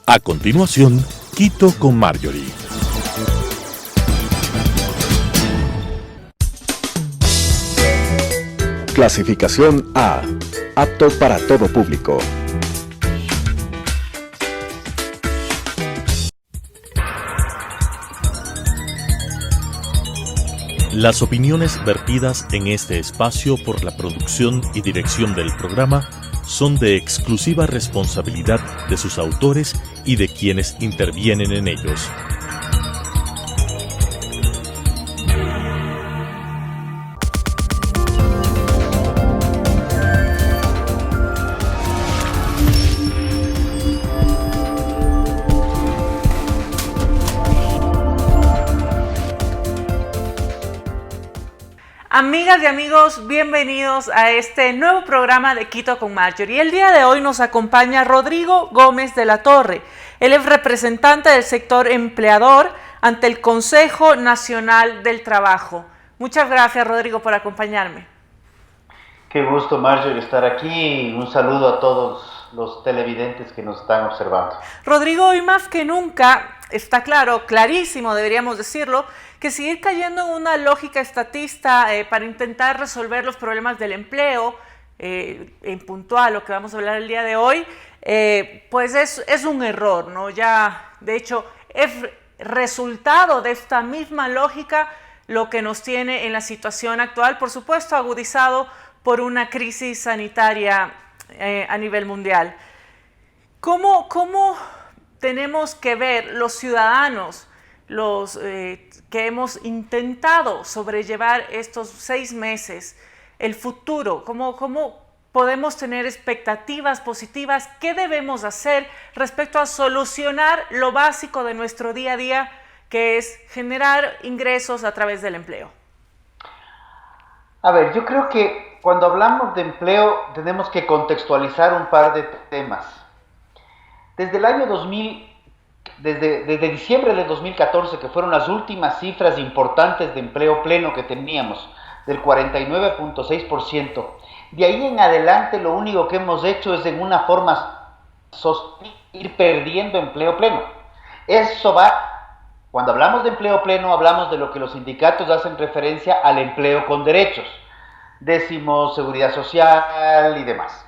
A continuación, Quito con Marjorie. Clasificación A. Apto para todo público. Las opiniones vertidas en este espacio por la producción y dirección del programa son de exclusiva responsabilidad de sus autores y de quienes intervienen en ellos. Amigas y amigos, bienvenidos a este nuevo programa de Quito con Marjorie. El día de hoy nos acompaña Rodrigo Gómez de la Torre. Él es representante del sector empleador ante el Consejo Nacional del Trabajo. Muchas gracias, Rodrigo, por acompañarme. Qué gusto, Marjorie, estar aquí. Un saludo a todos los televidentes que nos están observando. Rodrigo, hoy más que nunca está claro, clarísimo, deberíamos decirlo, que seguir cayendo en una lógica estatista para intentar resolver los problemas del empleo, en puntual, lo que vamos a hablar el día de hoy, pues es un error, ¿no? Ya, de hecho, es resultado de esta misma lógica lo que nos tiene en la situación actual, por supuesto, agudizado por una crisis sanitaria a nivel mundial. ¿Cómo tenemos que ver los ciudadanos, que hemos intentado sobrellevar estos 6 meses, el futuro? ¿Cómo podemos tener expectativas positivas? ¿Qué debemos hacer respecto a solucionar lo básico de nuestro día a día, que es generar ingresos a través del empleo? A ver, yo creo que cuando hablamos de empleo tenemos que contextualizar un par de temas. Desde el año 2000, desde diciembre del 2014, que fueron las últimas cifras importantes de empleo pleno que teníamos, del 49.6%, de ahí en adelante lo único que hemos hecho es en una forma ir perdiendo empleo pleno. Eso va, cuando hablamos de empleo pleno, hablamos de lo que los sindicatos hacen referencia al empleo con derechos, décimos, seguridad social y demás.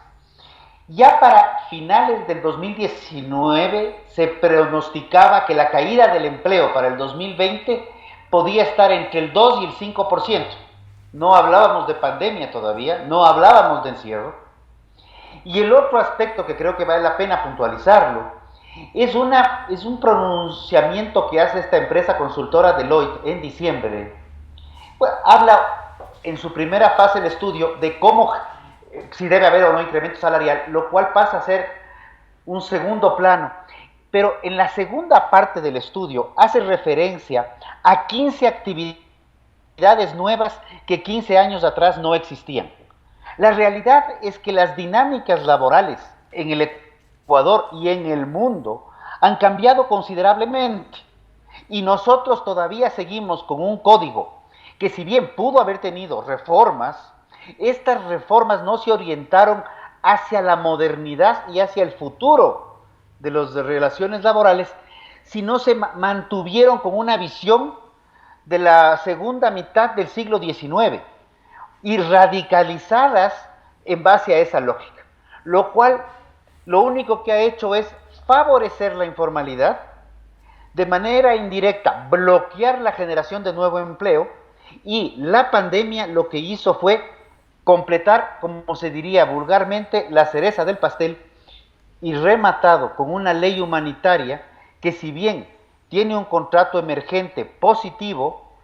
Ya para finales del 2019 se pronosticaba que la caída del empleo para el 2020 podía estar entre el 2 y el 5%. No hablábamos de pandemia todavía, no hablábamos de encierro. Y el otro aspecto que creo que vale la pena puntualizarlo es un pronunciamiento que hace esta empresa consultora Deloitte en diciembre. Bueno, habla en su primera fase del estudio de cómo, si debe haber o no incremento salarial, lo cual pasa a ser un segundo plano. Pero en la segunda parte del estudio hace referencia a 15 actividades nuevas que 15 años atrás no existían. La realidad es que las dinámicas laborales en el Ecuador y en el mundo han cambiado considerablemente. Y nosotros todavía seguimos con un código que, si bien pudo haber tenido reformas, estas reformas no se orientaron hacia la modernidad y hacia el futuro de las relaciones laborales, sino se mantuvieron con una visión de la segunda mitad del siglo XIX y radicalizadas en base a esa lógica, lo cual lo único que ha hecho es favorecer la informalidad, de manera indirecta bloquear la generación de nuevo empleo, y la pandemia lo que hizo fue completar, como se diría vulgarmente, la cereza del pastel, y rematado con una ley humanitaria que, si bien tiene un contrato emergente positivo,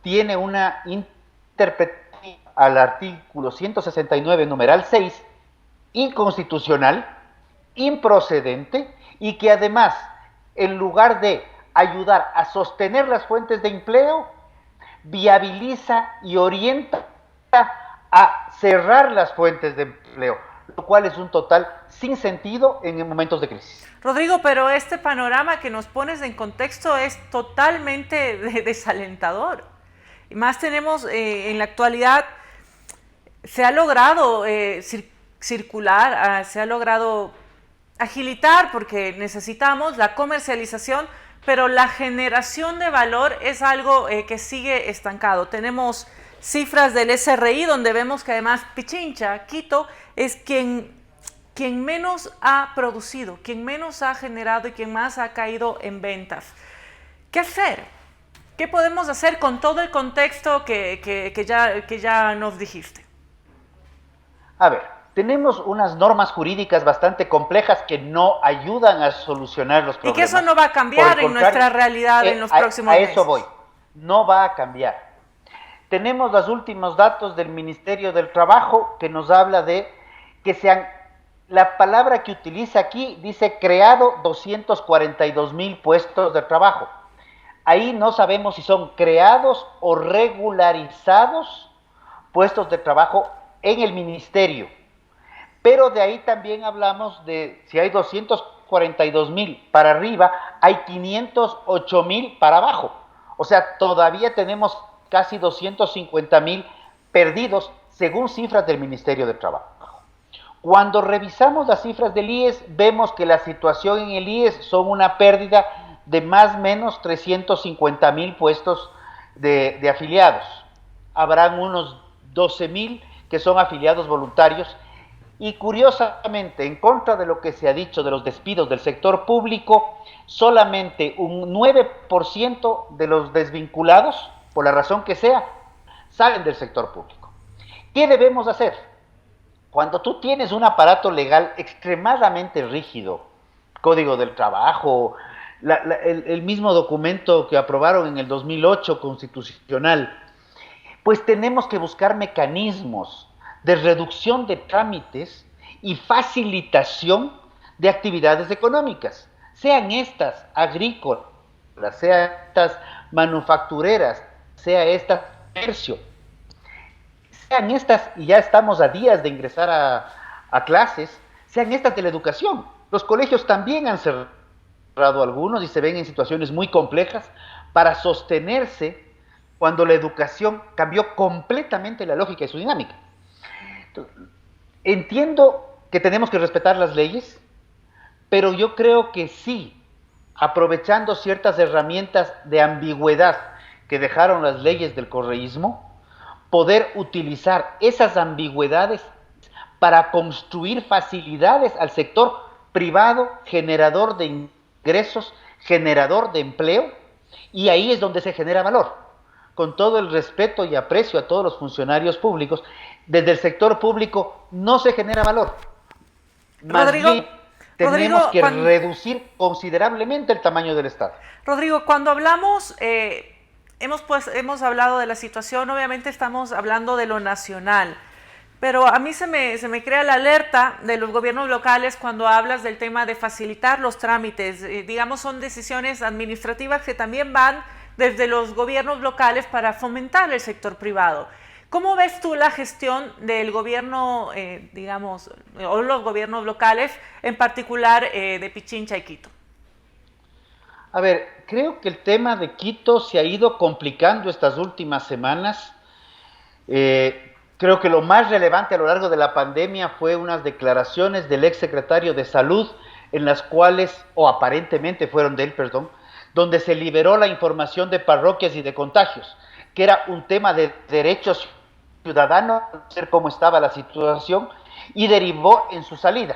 tiene una interpretación al artículo 169, numeral 6, inconstitucional, improcedente, y que además, en lugar de ayudar a sostener las fuentes de empleo, viabiliza y orienta a cerrar las fuentes de empleo, lo cual es un total sinsentido en momentos de crisis. Rodrigo, pero este panorama que nos pones en contexto es totalmente desalentador. Y más tenemos en la actualidad, se ha logrado circular, se ha logrado agilitar porque necesitamos la comercialización, pero la generación de valor es algo que sigue estancado. Tenemos cifras del SRI donde vemos que además Pichincha, Quito, es quien menos ha producido, quien menos ha generado y quien más ha caído en ventas. ¿Qué hacer? ¿Qué podemos hacer con todo el contexto que ya nos dijiste? A ver, tenemos unas normas jurídicas bastante complejas que no ayudan a solucionar los problemas. Y que eso no va a cambiar en nuestra realidad en los próximos meses. A eso voy, no va a cambiar. Tenemos los últimos datos del Ministerio del Trabajo que nos habla de que la palabra que utiliza aquí dice creado 242,000 puestos de trabajo. Ahí no sabemos si son creados o regularizados puestos de trabajo en el ministerio. Pero de ahí también hablamos de, si hay 242,000 para arriba, hay 508,000 para abajo. O sea, todavía tenemos casi 250,000 perdidos según cifras del Ministerio de Trabajo. Cuando revisamos las cifras del IES, vemos que la situación en el IES son una pérdida de más o menos 350,000 puestos de afiliados. Habrán unos 12,000 que son afiliados voluntarios y curiosamente, en contra de lo que se ha dicho de los despidos del sector público, solamente un 9% de los desvinculados, por la razón que sea, salen del sector público. ¿Qué debemos hacer? Cuando tú tienes un aparato legal extremadamente rígido, Código del Trabajo, el mismo documento que aprobaron en el 2008 constitucional, pues tenemos que buscar mecanismos de reducción de trámites y facilitación de actividades económicas, sean estas agrícolas, sean estas manufactureras, sea estas comercio, sean estas, y ya estamos a días de ingresar a clases, sean estas de la educación. Los colegios también han cerrado algunos y se ven en situaciones muy complejas para sostenerse cuando la educación cambió completamente la lógica y su dinámica. Entonces, entiendo que tenemos que respetar las leyes, pero yo creo que sí, aprovechando ciertas herramientas de ambigüedad que dejaron las leyes del correísmo, poder utilizar esas ambigüedades para construir facilidades al sector privado, generador de ingresos, generador de empleo, y ahí es donde se genera valor. Con todo el respeto y aprecio a todos los funcionarios públicos, desde el sector público no se genera valor. Más bien, tenemos que reducir considerablemente el tamaño del Estado. Rodrigo, cuando hablamos, hemos hablado de la situación, obviamente estamos hablando de lo nacional, pero a mí se me crea la alerta de los gobiernos locales cuando hablas del tema de facilitar los trámites. Digamos, son decisiones administrativas que también van desde los gobiernos locales para fomentar el sector privado. ¿Cómo ves tú la gestión del gobierno, digamos, o los gobiernos locales, en particular de Pichincha y Quito? A ver, creo que el tema de Quito se ha ido complicando estas últimas semanas. Creo que lo más relevante a lo largo de la pandemia fue unas declaraciones del exsecretario de Salud, en las cuales, o aparentemente fueron de él, perdón, donde se liberó la información de parroquias y de contagios, que era un tema de derechos ciudadanos, ver cómo estaba la situación, y derivó en su salida.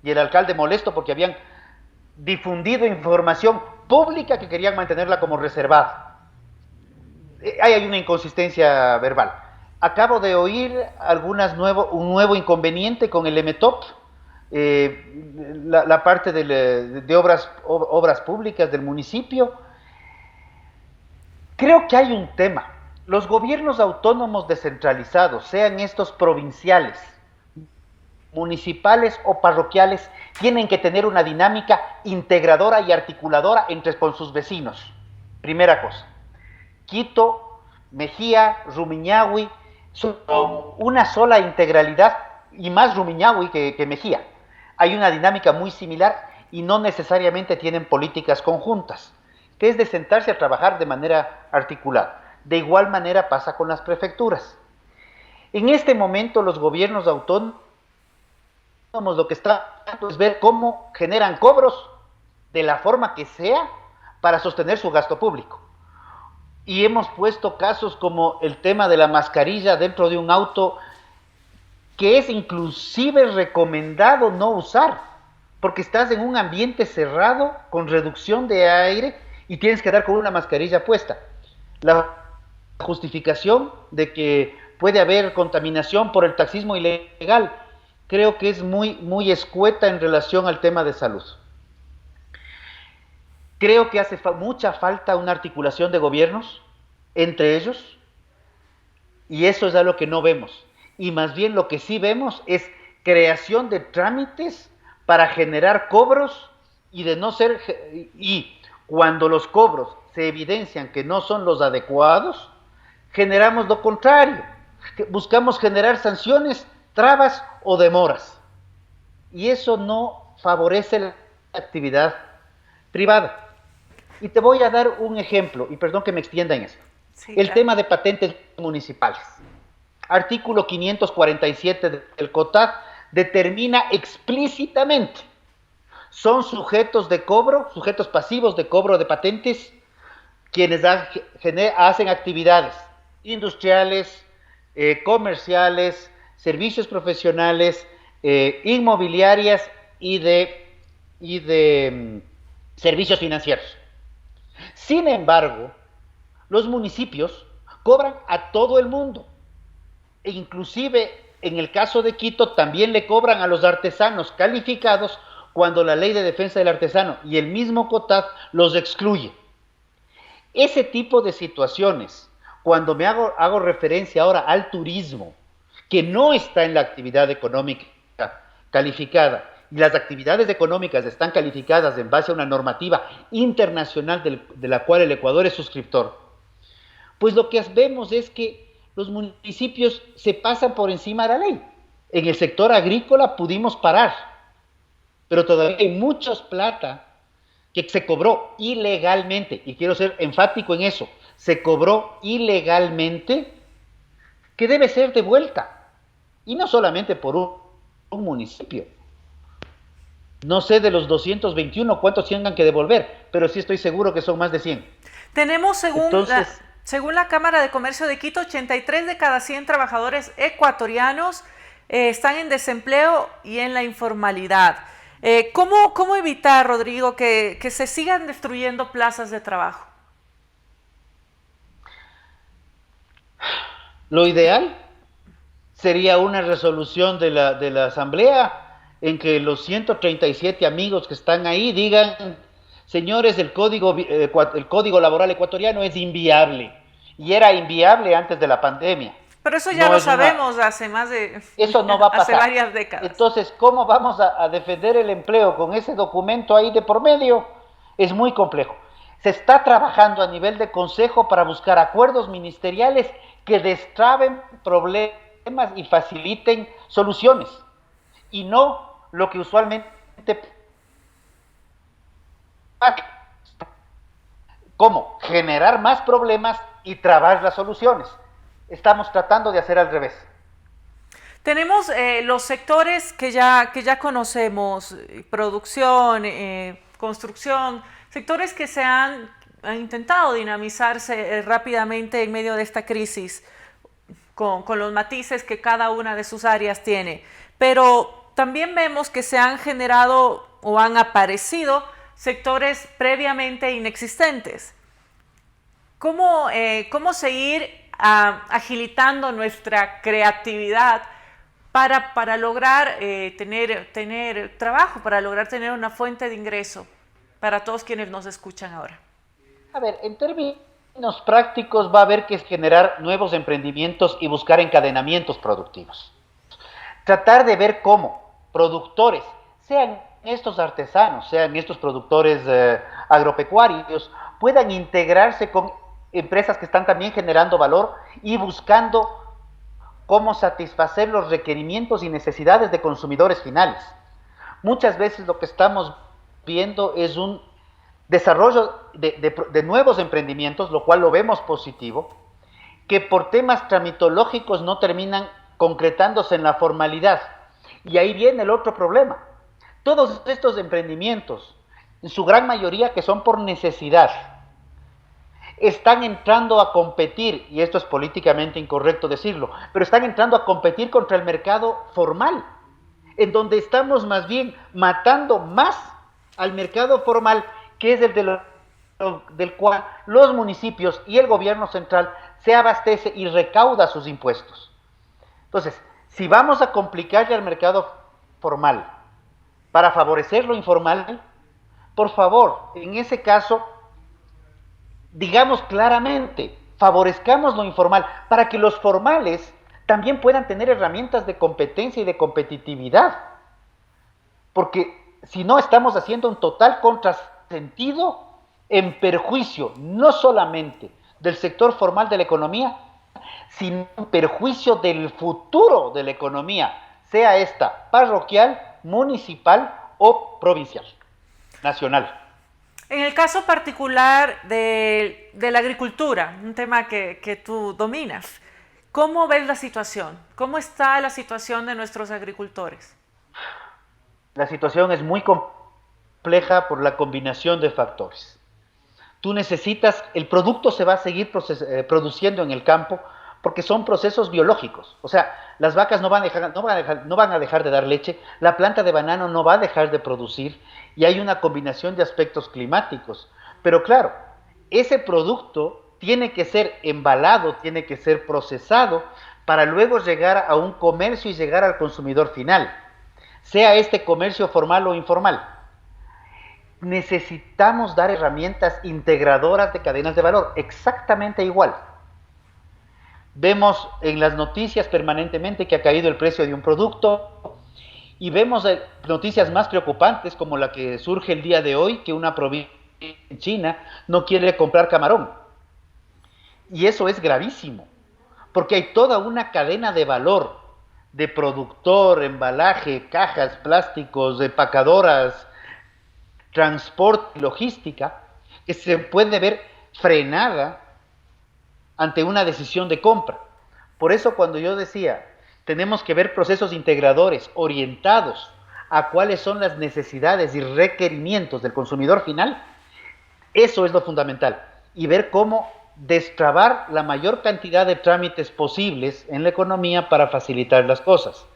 Y el alcalde molesto porque habían difundido información pública que querían mantenerla como reservada. Ahí hay una inconsistencia verbal. Acabo de oír un nuevo inconveniente con el EMETOP, la parte de obras públicas del municipio. Creo que hay un tema. Los gobiernos autónomos descentralizados, sean estos provinciales, municipales o parroquiales, tienen que tener una dinámica integradora y articuladora con sus vecinos. Primera cosa. Quito, Mejía, Rumiñahui son una sola integralidad, y más Rumiñahui que Mejía. Hay una dinámica muy similar y no necesariamente tienen políticas conjuntas, que es de sentarse a trabajar de manera articulada. De igual manera pasa con las prefecturas. En este momento los gobiernos autónomos lo que está haciendo es ver cómo generan cobros de la forma que sea para sostener su gasto público. Y hemos puesto casos como el tema de la mascarilla dentro de un auto, que es inclusive recomendado no usar, porque estás en un ambiente cerrado con reducción de aire y tienes que andar con una mascarilla puesta. La justificación de que puede haber contaminación por el taxismo ilegal creo que es muy escueta en relación al tema de salud. Creo que hace mucha falta una articulación de gobiernos entre ellos, y eso es algo que no vemos. Y más bien lo que sí vemos es creación de trámites para generar cobros y cuando los cobros se evidencian que no son los adecuados, generamos lo contrario. Buscamos generar sanciones, trabas o demoras. Y eso no favorece la actividad privada. Y te voy a dar un ejemplo, y perdón que me extienda en esto. Sí, el claro. tema de patentes municipales. Artículo 547 del COTAD determina explícitamente: son sujetos de cobro, sujetos pasivos de cobro de patentes, quienes hacen actividades industriales, comerciales, servicios profesionales, inmobiliarias y de servicios financieros. Sin embargo, los municipios cobran a todo el mundo, e inclusive en el caso de Quito también le cobran a los artesanos calificados cuando la Ley de Defensa del Artesano y el mismo COTAD los excluye. Ese tipo de situaciones, cuando me hago referencia ahora al turismo, que no está en la actividad económica calificada, y las actividades económicas están calificadas en base a una normativa internacional de la cual el Ecuador es suscriptor, pues lo que vemos es que los municipios se pasan por encima de la ley. En el sector agrícola pudimos parar, pero todavía hay mucha plata que se cobró ilegalmente, y quiero ser enfático en eso, se cobró ilegalmente, que debe ser devuelta, y no solamente por un municipio. No sé de los 221 cuántos tengan que devolver, pero sí estoy seguro que son más de 100. Tenemos, según la Cámara de Comercio de Quito, 83 de cada 100 trabajadores ecuatorianos están en desempleo y en la informalidad. ¿Cómo evitar, Rodrigo, que se sigan destruyendo plazas de trabajo? Lo ideal sería una resolución de la Asamblea en que los 137 amigos que están ahí digan: señores, el código laboral ecuatoriano es inviable, y era inviable antes de la pandemia. Pero eso ya lo sabemos hace más de... Eso no va a pasar. Hace varias décadas. Entonces, ¿cómo vamos a defender el empleo con ese documento ahí de por medio? Es muy complejo. Se está trabajando a nivel de consejo para buscar acuerdos ministeriales que destraben problemas y faciliten soluciones, y no lo que usualmente ¿cómo? Generar más problemas y trabar las soluciones. Estamos tratando de hacer al revés. Tenemos los sectores que ya conocemos: producción, construcción, sectores que se han intentado dinamizarse rápidamente en medio de esta crisis, con los matices que cada una de sus áreas tiene. Pero también vemos que se han generado o han aparecido sectores previamente inexistentes. ¿Cómo seguir agilitando nuestra creatividad para lograr tener trabajo, para lograr tener una fuente de ingreso para todos quienes nos escuchan ahora? A ver, en términos prácticos va a haber que generar nuevos emprendimientos y buscar encadenamientos productivos. Tratar de ver cómo productores, sean estos artesanos, sean estos productores agropecuarios, puedan integrarse con empresas que están también generando valor y buscando cómo satisfacer los requerimientos y necesidades de consumidores finales. Muchas veces lo que estamos viendo es un desarrollo de nuevos emprendimientos, lo cual lo vemos positivo, que por temas tramitológicos no terminan concretándose en la formalidad. Y ahí viene el otro problema. Todos estos emprendimientos, en su gran mayoría que son por necesidad, están entrando a competir, y esto es políticamente incorrecto decirlo, pero están entrando a competir contra el mercado formal, en donde estamos más bien matando más al mercado formal, que es el del cual los municipios y el gobierno central se abastece y recauda sus impuestos. Entonces, si vamos a complicarle al mercado formal para favorecer lo informal, por favor, en ese caso, digamos claramente, favorezcamos lo informal para que los formales también puedan tener herramientas de competencia y de competitividad. Porque si no, estamos haciendo un total contrasentido en perjuicio no solamente del sector formal de la economía, sino en perjuicio del futuro de la economía, sea esta parroquial, municipal o provincial, nacional. En el caso particular de la agricultura, un tema que tú dominas, ¿cómo ves la situación? ¿Cómo está la situación de nuestros agricultores? La situación es muy compleja por la combinación de factores. Tú necesitas, el producto se va a seguir produciendo en el campo porque son procesos biológicos. O sea, las vacas no van a dejar de dar leche, la planta de banano no va a dejar de producir, y hay una combinación de aspectos climáticos. Pero claro, ese producto tiene que ser embalado, tiene que ser procesado para luego llegar a un comercio y llegar al consumidor final, sea este comercio formal o informal. Necesitamos dar herramientas integradoras de cadenas de valor, exactamente igual. Vemos en las noticias permanentemente que ha caído el precio de un producto, y vemos noticias más preocupantes como la que surge el día de hoy, que una provincia en China no quiere comprar camarón. Y eso es gravísimo, porque hay toda una cadena de valor, de productor, embalaje, cajas, plásticos, empacadoras, transporte y logística, que se puede ver frenada ante una decisión de compra. Por eso cuando yo decía, tenemos que ver procesos integradores orientados a cuáles son las necesidades y requerimientos del consumidor final, eso es lo fundamental, y ver cómo destrabar la mayor cantidad de trámites posibles en la economía para facilitar las cosas.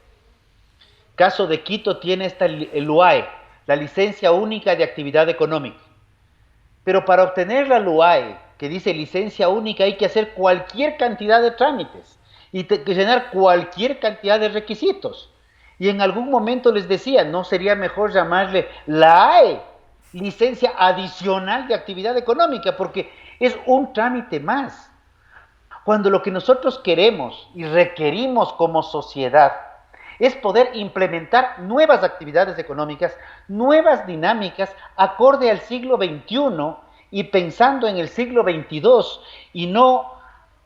Caso de Quito tiene el UAE, la licencia única de actividad económica, pero para obtener la LUAE, que dice licencia única, hay que hacer cualquier cantidad de trámites y llenar cualquier cantidad de requisitos. Y en algún momento les decía, ¿no sería mejor llamarle la AE, licencia adicional de actividad económica? Porque es un trámite más. Cuando lo que nosotros queremos y requerimos como sociedad es poder implementar nuevas actividades económicas, nuevas dinámicas, acorde al siglo XXI y pensando en el siglo XXII, y no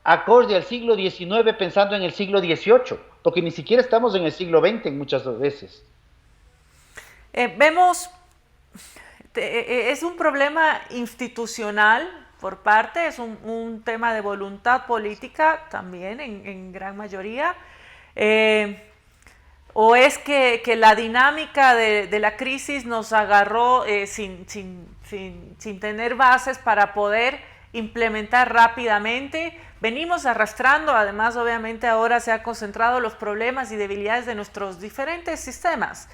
acorde al siglo XIX pensando en el siglo XVIII, porque ni siquiera estamos en el siglo XX muchas veces. Vemos, es un problema institucional por parte, es un tema de voluntad política también en gran mayoría, o es que la dinámica de la crisis nos agarró sin tener bases para poder implementar rápidamente. Venimos arrastrando, además obviamente ahora se han concentrado los problemas y debilidades de nuestros diferentes sistemas.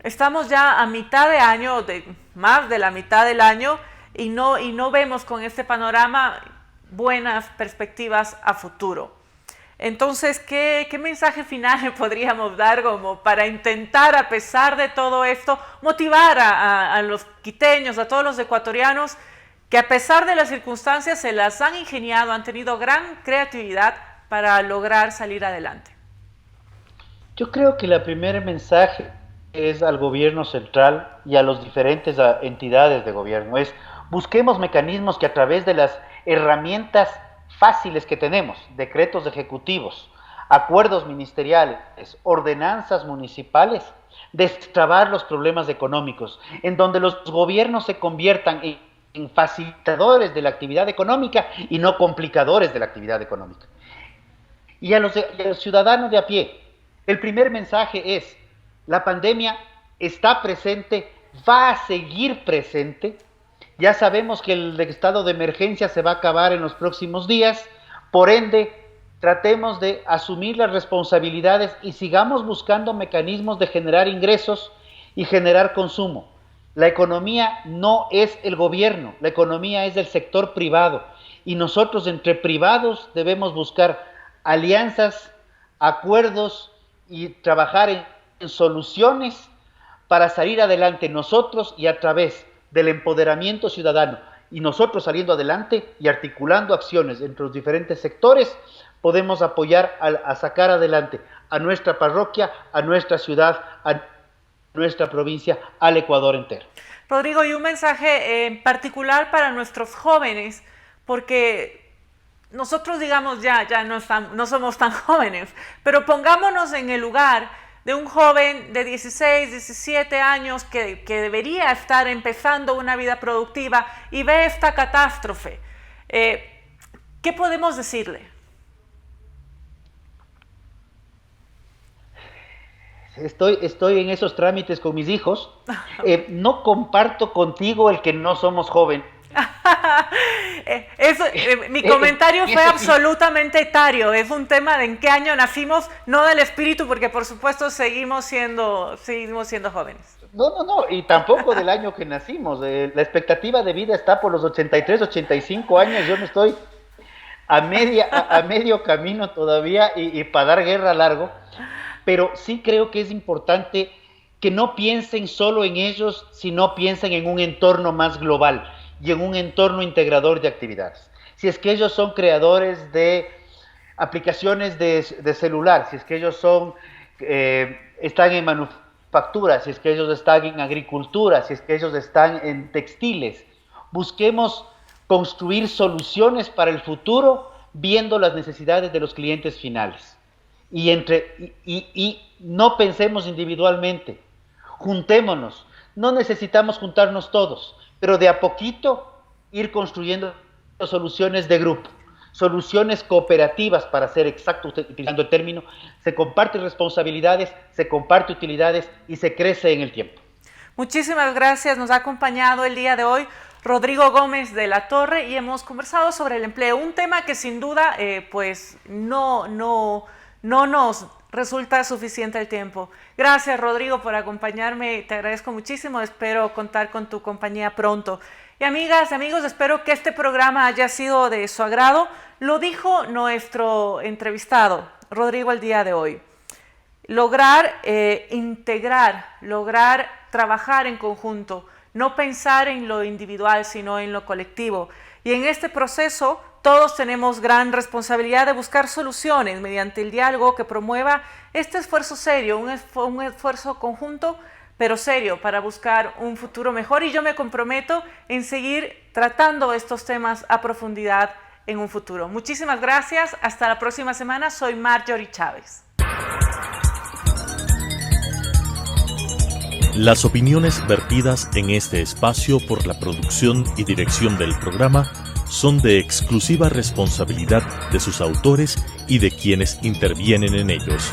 Estamos ya a mitad de año, más de la mitad del año, y no vemos con este panorama buenas perspectivas a futuro. Entonces, ¿qué mensaje final le podríamos dar como para intentar, a pesar de todo esto, motivar a los quiteños, a todos los ecuatorianos, que a pesar de las circunstancias se las han ingeniado, han tenido gran creatividad para lograr salir adelante? Yo creo que el primer mensaje es al gobierno central y a las diferentes entidades de gobierno, es busquemos mecanismos que a través de las herramientas fáciles que tenemos, decretos ejecutivos, acuerdos ministeriales, ordenanzas municipales, destrabar los problemas económicos, en donde los gobiernos se conviertan en facilitadores de la actividad económica y no complicadores de la actividad económica. Y a los ciudadanos de a pie, El primer mensaje es, la pandemia está presente, va a seguir presente. Ya sabemos que el estado de emergencia se va a acabar en los próximos días, por ende, tratemos de asumir las responsabilidades y sigamos buscando mecanismos de generar ingresos y generar consumo. La economía no es el gobierno, la economía es del sector privado y nosotros entre privados debemos buscar alianzas, acuerdos y trabajar en soluciones para salir adelante nosotros y a través del empoderamiento ciudadano y nosotros saliendo adelante y articulando acciones entre los diferentes sectores, podemos apoyar a sacar adelante a nuestra parroquia, a nuestra ciudad, a nuestra provincia, al Ecuador entero. Rodrigo, y un mensaje en particular para nuestros jóvenes, porque nosotros, digamos, ya no somos tan jóvenes, pero pongámonos en el lugar de un joven de 16, 17 años que debería estar empezando una vida productiva y ve esta catástrofe. ¿Qué podemos decirle? Estoy en esos trámites con mis hijos. No comparto contigo el que no somos jóvenes. Mi comentario fue absolutamente etario. Es un tema de en qué año nacimos, no del espíritu, porque por supuesto seguimos siendo jóvenes. No, y tampoco del año que nacimos. La expectativa de vida está por los 83, 85 años. Yo me estoy a medio camino todavía y para dar guerra largo. Pero sí creo que es importante que no piensen solo en ellos, sino piensen en un entorno más global y en un entorno integrador de actividades. Si es que ellos son creadores de aplicaciones de celular, si es que ellos están en manufactura, si es que ellos están en agricultura, si es que ellos están en textiles, busquemos construir soluciones para el futuro viendo las necesidades de los clientes finales. Y no pensemos individualmente, juntémonos, no necesitamos juntarnos todos, pero de a poquito ir construyendo soluciones de grupo, soluciones cooperativas para ser exacto, utilizando el término, se comparten responsabilidades, se comparte utilidades y se crece en el tiempo. Muchísimas gracias, nos ha acompañado el día de hoy Rodrigo Gómez de la Torre y hemos conversado sobre el empleo, un tema que sin duda pues no nos resulta suficiente el tiempo. Gracias, Rodrigo, por acompañarme. Te agradezco muchísimo. Espero contar con tu compañía pronto. Y amigas, amigos, espero que este programa haya sido de su agrado. Lo dijo nuestro entrevistado, Rodrigo, el día de hoy. Lograr integrar, lograr trabajar en conjunto, no pensar en lo individual, sino en lo colectivo. Y en este proceso, todos tenemos gran responsabilidad de buscar soluciones mediante el diálogo que promueva este esfuerzo serio, un esfuerzo conjunto, pero serio, para buscar un futuro mejor. Y yo me comprometo en seguir tratando estos temas a profundidad en un futuro. Muchísimas gracias. Hasta la próxima semana. Soy Marjorie Chávez. Las opiniones vertidas en este espacio por la producción y dirección del programa son de exclusiva responsabilidad de sus autores y de quienes intervienen en ellos.